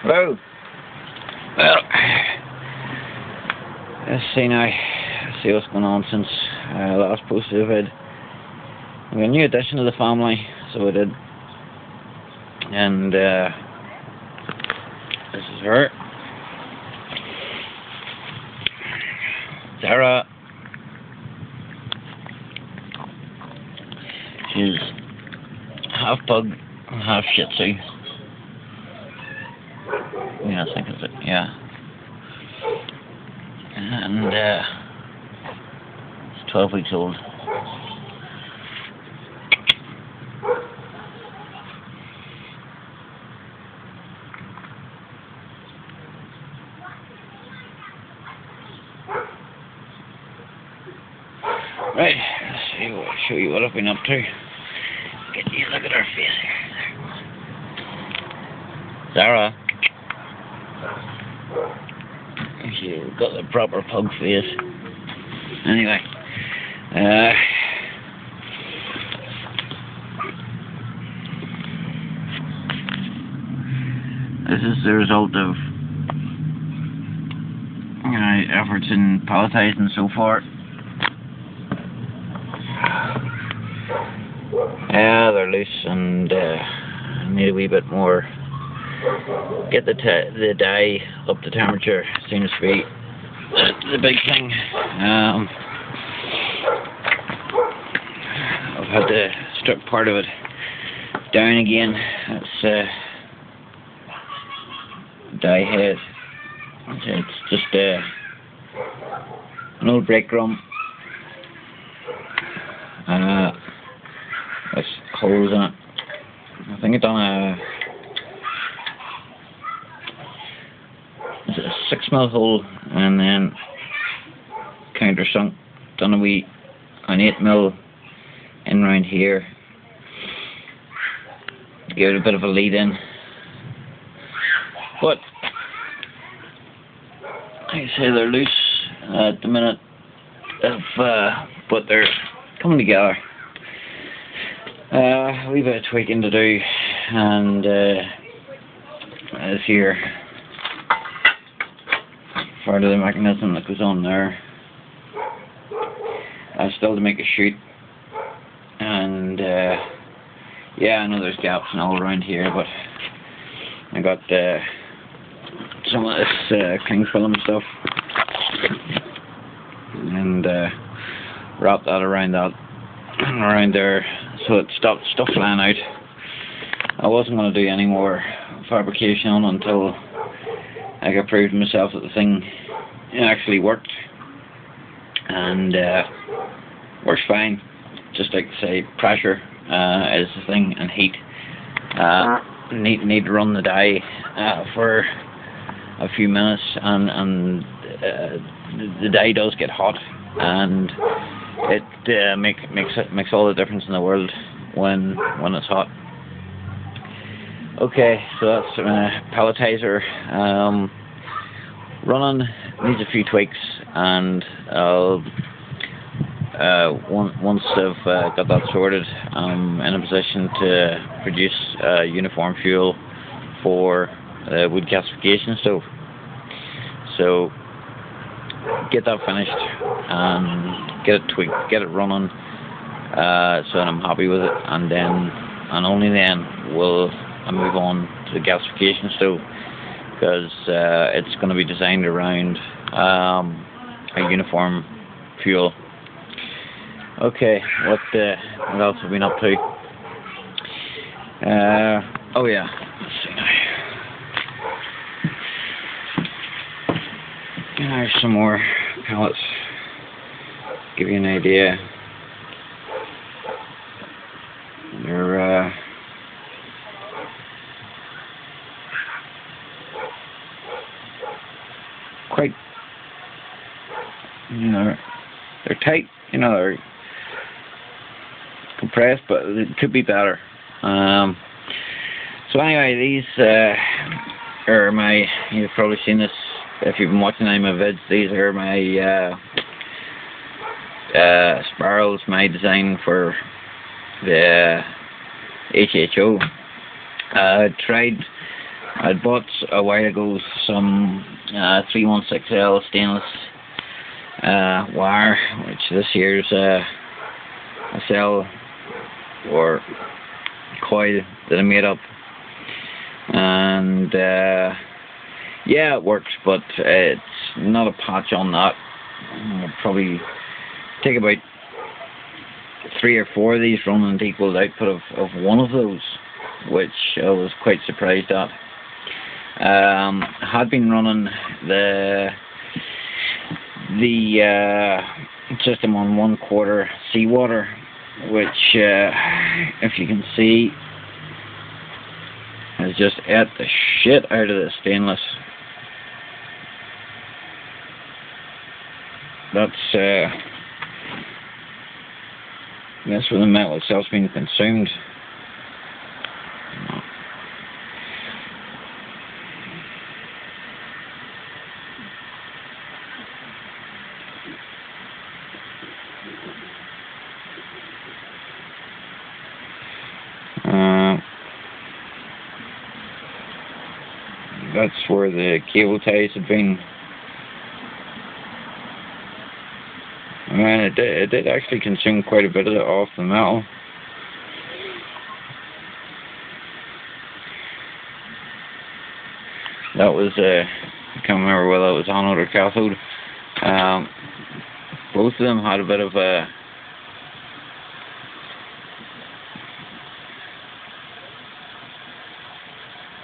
Hello. Well, let's see now. Let's see what's going on since last posted a vid. We got a new addition to the family, so we did. And this is her. Zara. She's half pug and half shih tzu. Yeah, I think it's it, yeah. And it's 12 weeks old. Right, let's see, I'll show you what I've been up to. Get you a look at her face here. Zara. She's got the proper pug face. Anyway, this is the result of efforts in palletizing so far. Yeah, they're loose and need a wee bit more. Get the dye up to temperature seems to be the big thing. I've had to strip part of it down again. That's dye head. It's just an old brake drum. With holes in it. I think it's done a 6mm hole and then countersunk. Done an 8mm in round here. Give it a bit of a lead in. But like I say, they're loose at the minute. But they're coming together. A wee bit of tweaking to do, and as here, part of the mechanism that goes on there. Still to make a chute, and yeah, I know there's gaps and all around here, but I got some of this cling film stuff, and wrap that around there. So it stopped stuff flying out. I wasn't going to do any more fabrication on until I could prove to myself that the thing actually worked, and works fine. Just like to say, pressure is the thing, and heat. Need to run the dye for a few minutes, and the dye does get hot, and it makes all the difference in the world when it's hot. Okay, so that's palletizer running. Needs a few tweaks, and once I've got that sorted, I'm in a position to produce uniform fuel for the wood gasification stove. So get that finished and get it tweaked, get it running, so that I'm happy with it, and only then will I move on to the gasification stove, because it's going to be designed around a uniform fuel. Okay, what else have we been up to? Oh yeah, let's see now. There's some more pallets. Give you an idea. They're quite, they're tight. They're compressed, but it could be better. So anyway, these are my. You've probably seen this if you've been watching any of my vids. These are my spirals, my design for the HHO. Tried I'd bought a while ago some 316L stainless wire, which this here's a cell or coil that I made up, and yeah, it works, but it's not a patch on that. I'll probably take about 3 or 4 of these running to equal the output of one of those, which I was quite surprised at. Had been running the system on 1/4 seawater, which if you can see has just ate the shit out of the stainless. That's where the metal itself's been consumed. That's where the cable ties had been. And it did actually consume quite a bit of it off the metal. That was I can't remember whether it was anode or cathode. Both of them had a bit of a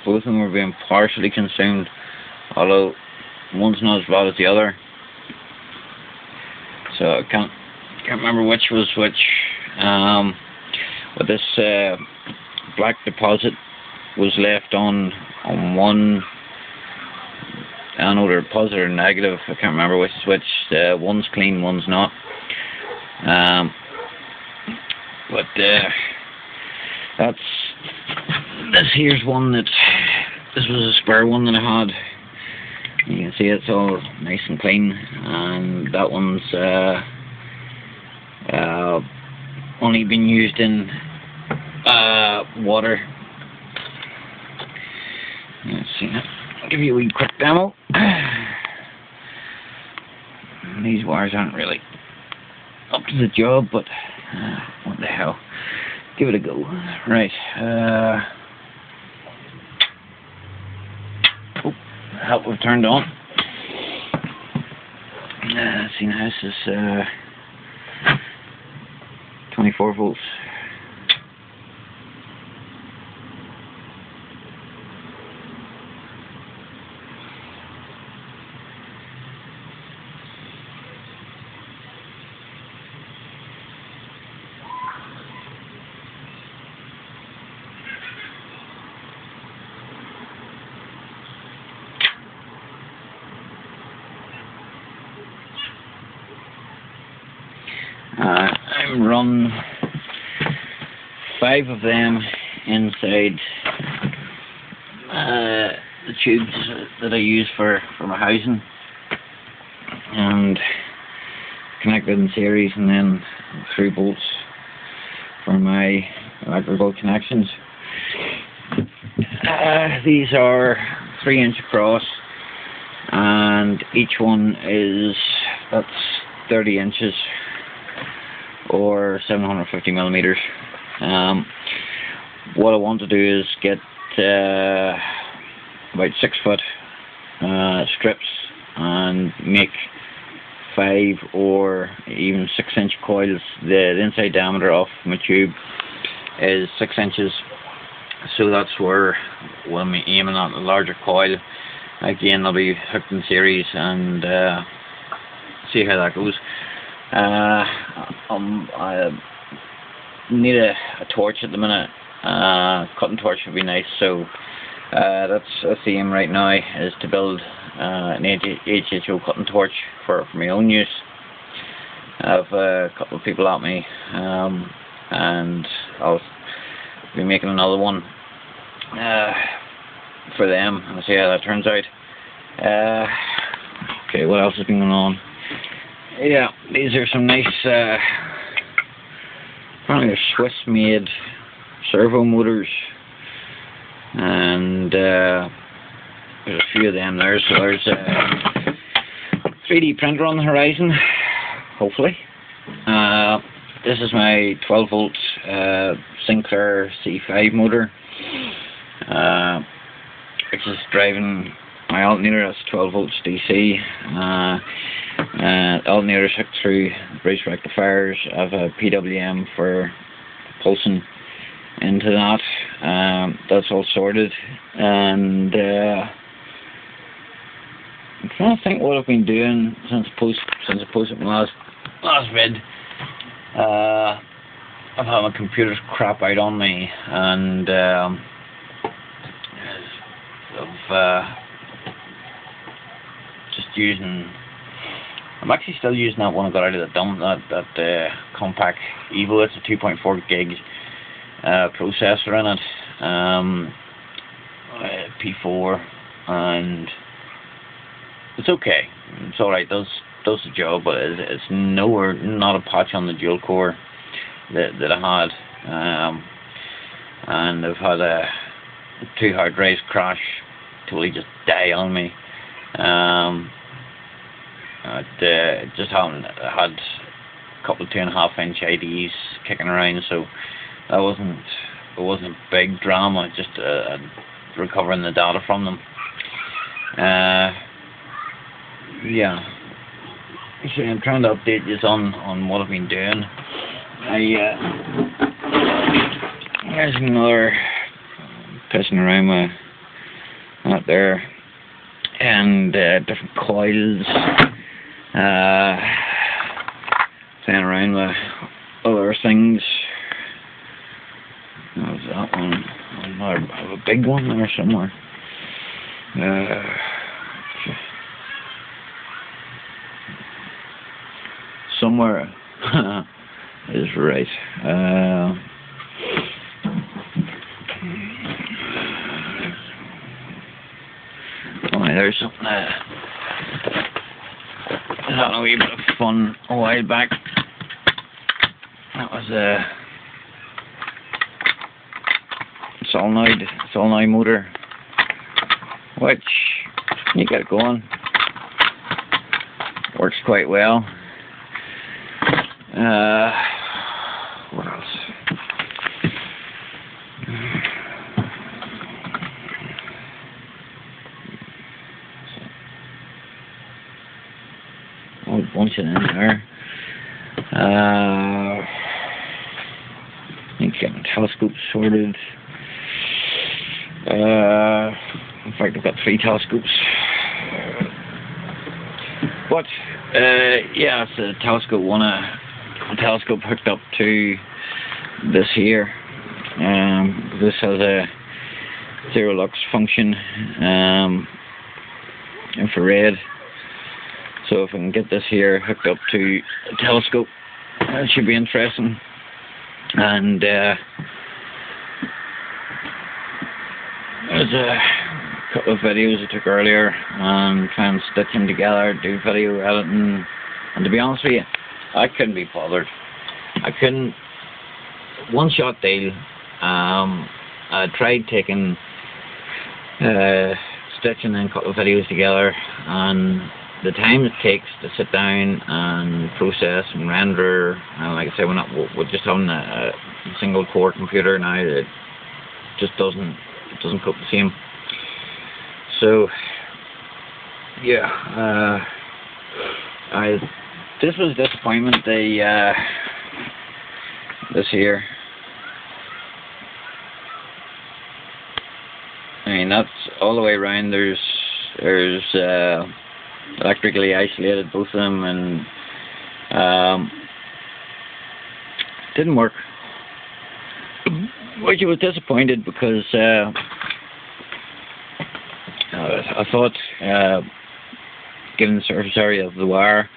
both of them were being partially consumed, although one's not as bad as the other. So I can't remember which was which. But this black deposit was left on one anode, or positive or negative. I can't remember which is which. One's clean, one's not. But this here's one that this was a spare one that I had. You can see it's all nice and clean, and that one's only been used in water. Let's see. I'll give you a wee quick demo. These wires aren't really up to the job, but what the hell? Give it a go. Right. Help we've turned on. Let's see now, this is 24 volts. I'm run 5 of them inside the tubes that I use for my housing, and connected in series, and then 3 bolts for my electrical connections. These are 3 inch across, and each one is 30 inches or 750 millimeters. What I want to do is get about 6 foot strips and make 5 or even 6 inch coils. The inside diameter of my tube is 6 inches, so that's where I'm aiming at, a larger coil. Again, they'll be hooked in series, and see how that goes. I need a torch at the minute. Cutting torch would be nice, so that's the aim right now, is to build an HHO cutting torch for my own use. I have a couple of people at me, and I'll be making another one for them, and see how that turns out. Okay, what else has been going on? Yeah, these are some nice, apparently they're Swiss-made servo motors, and there's a few of them there. So there's a 3D printer on the horizon, hopefully. This is my 12 volt Sinclair C5 motor, which is driving my alternator. That's 12 volts DC. Alternator's hooked through bridge rectifiers. I have a PWM for pulsing into that. That's all sorted, and I'm trying to think what I've been doing since I posted my last vid. I've had my computer's crap out on me, and I've just using. I'm actually still using that one I got out of the dump. That Compaq Evo. It's a 2.4 gig processor in it. P4, and it's okay. It's alright. Does the job, but it's not a patch on the dual core that I had. And I've had 2 hard drives crash, totally just die on me. Just haven't had a couple of 2.5-inch IDs kicking around, so that wasn't a big drama. Just recovering the data from them. Yeah. Actually, I'm trying to update you on what I've been doing. There's another pissing around with that there, and different coils, playing around with other things. There's that one. I have a big one there somewhere. Somewhere is right. There's something I had a wee bit of fun a while back. That was a solenoid motor, which you get it going. Works quite well. What else? A bunch in there. I think getting telescopes sorted. In fact, I've got 3 telescopes. But yeah, it's a telescope one. A telescope hooked up to this here. This has a zero lux function, infrared. So if I can get this here hooked up to a telescope, that should be interesting. And there's a couple of videos I took earlier, and try and stitch them together, do video editing. And to be honest with you, I couldn't be bothered. I couldn't. One shot deal. I tried taking stitching and a couple of videos together, and the time it takes to sit down and process and render, and like I say, we're just having a single core computer now. It just doesn't cope the same. So yeah, this was a disappointment. This here. I mean, that's all the way around. There's electrically isolated, both of them, and didn't work. Which I was disappointed, because I thought, given the surface area of the wire,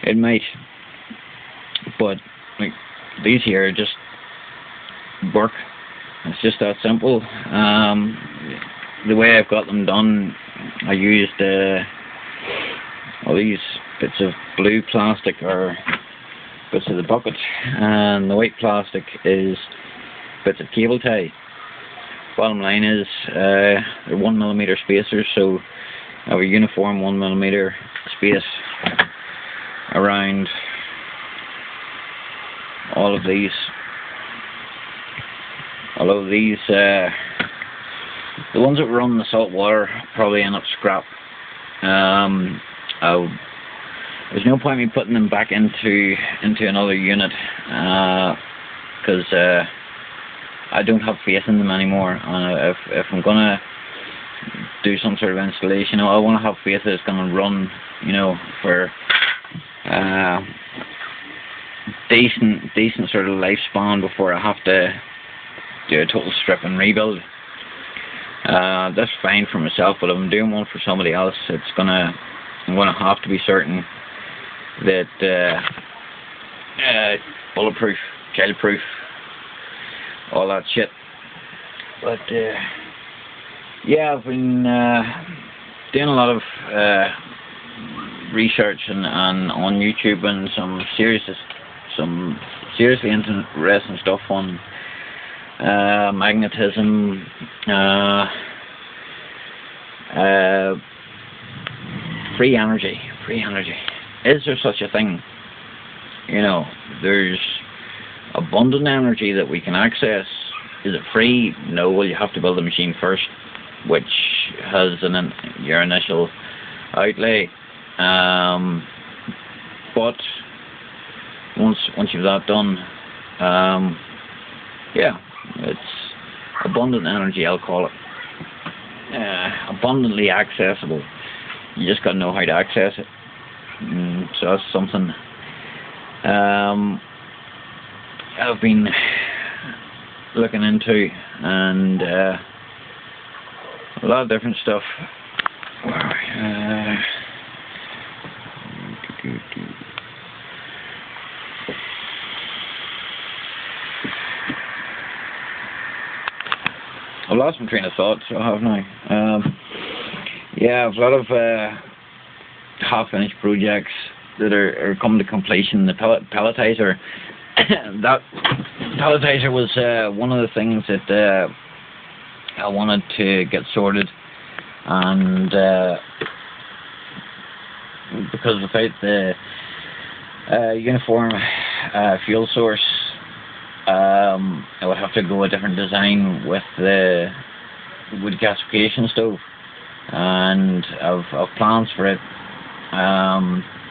it might, but like these here just work. It's just that simple. The way I've got them done, I used all these bits of blue plastic or bits of the bucket, and the white plastic is bits of cable tie. bottom line is they're 1mm spacers, so I have a uniform 1mm space around all of these. Although these, the ones that run in the salt water probably end up scrap. There's no point in me putting them back into another unit, because I don't have faith in them anymore. And if I'm gonna do some sort of installation, I want to have faith that it's gonna run, you know, for decent sort of lifespan before I have to do a total strip and rebuild. That's fine for myself, but if I'm doing one for somebody else, I'm gonna have to be certain that bulletproof, childproof, all that shit. But yeah, I've been doing a lot of research and on YouTube, and some seriously interesting stuff on magnetism, free energy. Is there such a thing? You know, there's abundant energy that we can access. Is it free? No. Well, you have to build the machine first, which has your initial outlay. But once you've that done, yeah, it's abundant energy, I'll call it. Abundantly accessible. You just got to know how to access it. So that's something I've been looking into, and a lot of different stuff. I've lost my train of thought, so I have now. Yeah, I've a lot of half-finished projects that are coming to completion. The pelletizer, that pelletizer was one of the things that I wanted to get sorted, and because without the uniform fuel source, I would have to go a different design with the wood gasification stove, and I've plans for it,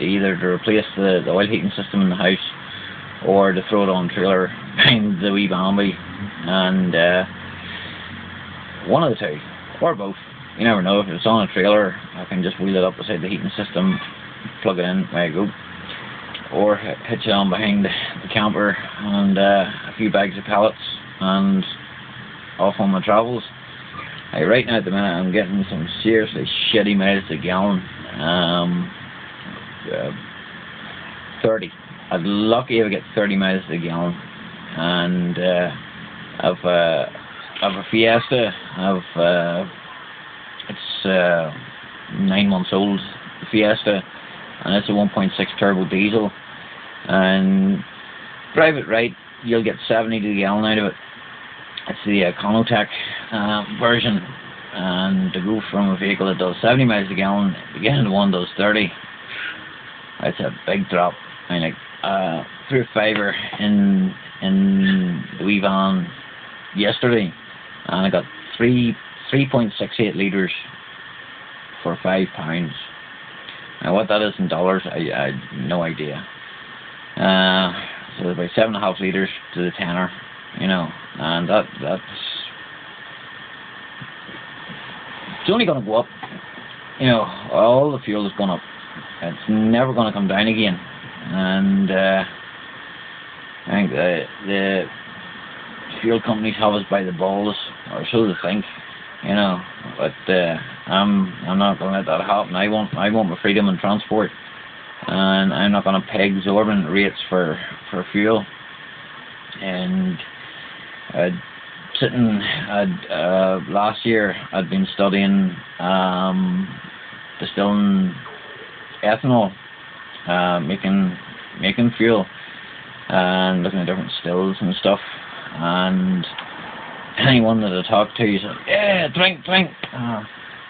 either to replace the oil heating system in the house, or to throw it on trailer behind the wee Bambi, and one of the two, or both. You never know. If it's on a trailer, I can just wheel it up beside the heating system, plug it in, there you go. Or hitch it on behind the camper, and a few bags of pellets, and off on my travels. Right now at the minute I'm getting some seriously shitty miles to gallon. 30. I'd lucky if I get 30 miles to the gallon. And I've a Fiesta. It's 9 months old, the Fiesta, and it's a 1.6 turbo diesel. And drive it right, you'll get 70 to the gallon out of it. It's the Econotec version, and to go from a vehicle that does 70 miles a gallon, again, the one does 30. It's a big drop. I mean, like, threw a fiver in the wee van yesterday, and I got 3.68 litres for £5. Now, what that is in dollars, I have no idea. So about 7.5 litres to the tenner, you know, and that's it's only going to go up. You know, all the fuel is going up. It's never going to come down again. And I think the fuel companies have us by the balls, or so they think, you know. But I'm not going to let that happen. I want my freedom in transport, and I'm not going to pay exorbitant rates for fuel. And last year I'd been studying distilling ethanol, making fuel, and looking at different stills and stuff. And anyone that I talk to said, yeah, drink, drink.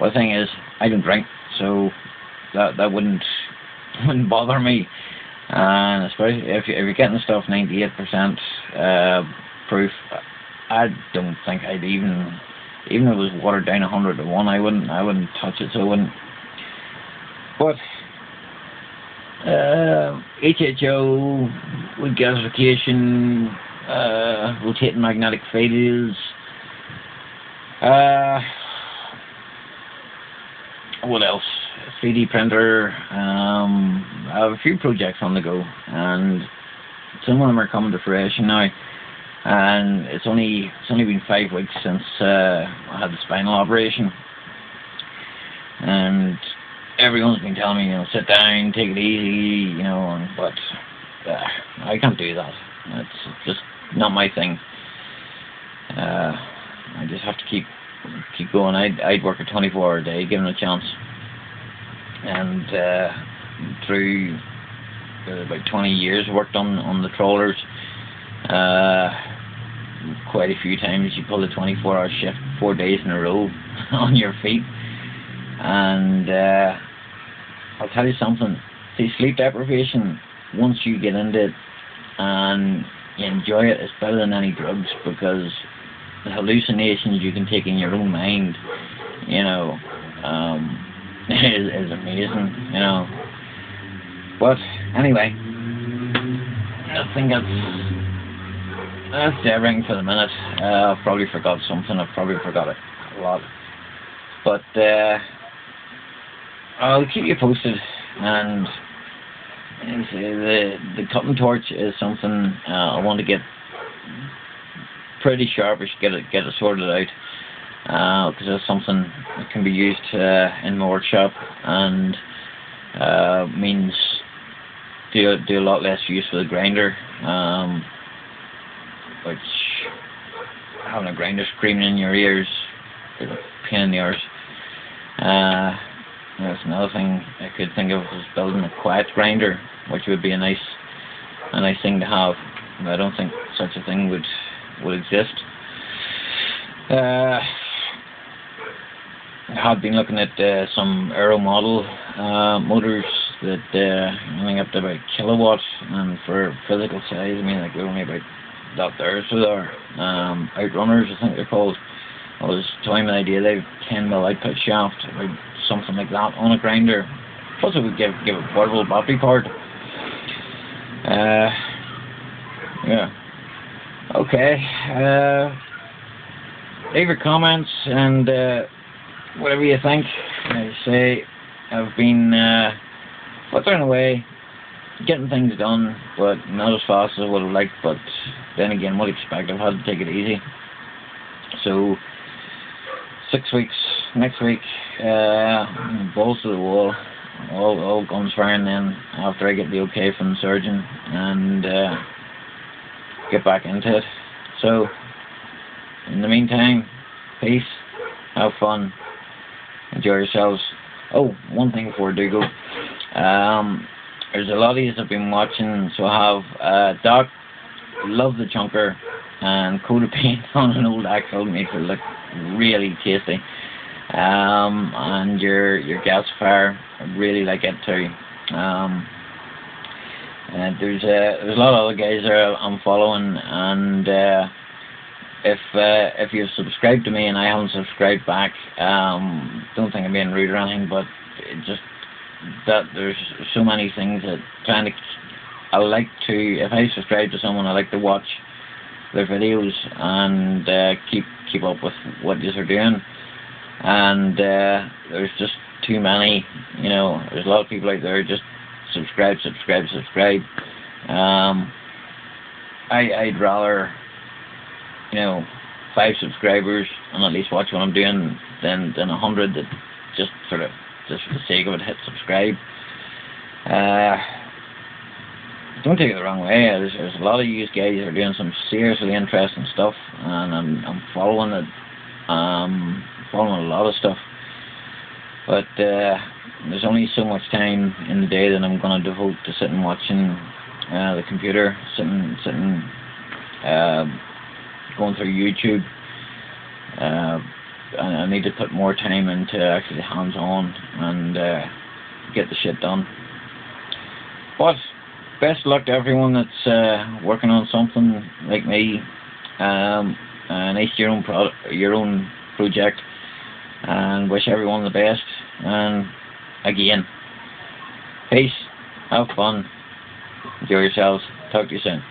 Well, the thing is, I don't drink, so that wouldn't bother me. And especially if you're getting stuff 98% proof, I don't think I'd even if it was watered down 100 to 1, I wouldn't touch it. So I wouldn't. But HHO, wood gasification, rotating magnetic fields. What else? 3D printer. I have a few projects on the go, and some of them are coming to fruition now. And it's only been 5 weeks since I had the spinal operation, and everyone's been telling me, sit down, take it easy, but I can't do that. It's just not my thing. I just have to keep going. I'd work a 24-hour day, given a chance. And through about 20 years, worked on the trawlers. Quite a few times you pull a 24-hour shift 4 days in a row on your feet. And I'll tell you something. See, sleep deprivation, once you get into it and you enjoy it, it's better than any drugs, because the hallucinations you can take in your own mind, is amazing, But anyway, I think that's everything for the minute. I've probably forgot something. I've probably forgot it a lot. But I'll keep you posted. And the cutting torch is something I want to get pretty sharpish, get it sorted out, because that's something that can be used in my workshop, and means do a lot less use with a grinder, which having a grinder screaming in your ears is a pain in the arse. That's another thing I could think of, is building a quiet grinder, which would be a nice thing to have. I don't think such a thing would exist. I have been looking at some Aero model motors that running up to about kilowatt, and for physical size, they're only about that there. So they're Outrunners, I think they're called. I was toying with the idea they have 10mm output shaft, about something like that on a grinder. Plus it would give a portable battery powered. Yeah. Okay. Leave your comments and whatever you think. I say I've been flittering away, getting things done, but not as fast as I would have liked. But then again, what do you expect? I've had to take it easy. So 6 weeks next week, balls to the wall, all guns firing. Then after I get the okay from the surgeon and get back into it. So in the meantime, peace, have fun, enjoy yourselves. Oh, one thing before I do go. There's a lot of these I've been watching, so I have Doc, love the chunker, and coat of paint on an old axle makes it look really tasty. And your gasifier, I really like it too. And there's a lot of other guys there I'm following, and if you've subscribed to me and I haven't subscribed back, don't think I'm being rude or anything, but it just that there's so many things that I like to, if I subscribe to someone, I like to watch their videos and keep up with what you're doing. And there's just too many, there's a lot of people out there just subscribe. I'd rather 5 subscribers and at least watch what I'm doing than 100 that just for the sake of it hit subscribe. Don't take it the wrong way. There's a lot of you guys that are doing some seriously interesting stuff, and I'm following it. Following a lot of stuff, but there's only so much time in the day that I'm going to devote to sitting watching the computer, sitting going through YouTube. I need to put more time into actually hands-on and get the shit done. But best of luck to everyone that's working on something like me. Nice your own project, and wish everyone the best. And again, peace, have fun, enjoy yourselves. Talk to you soon.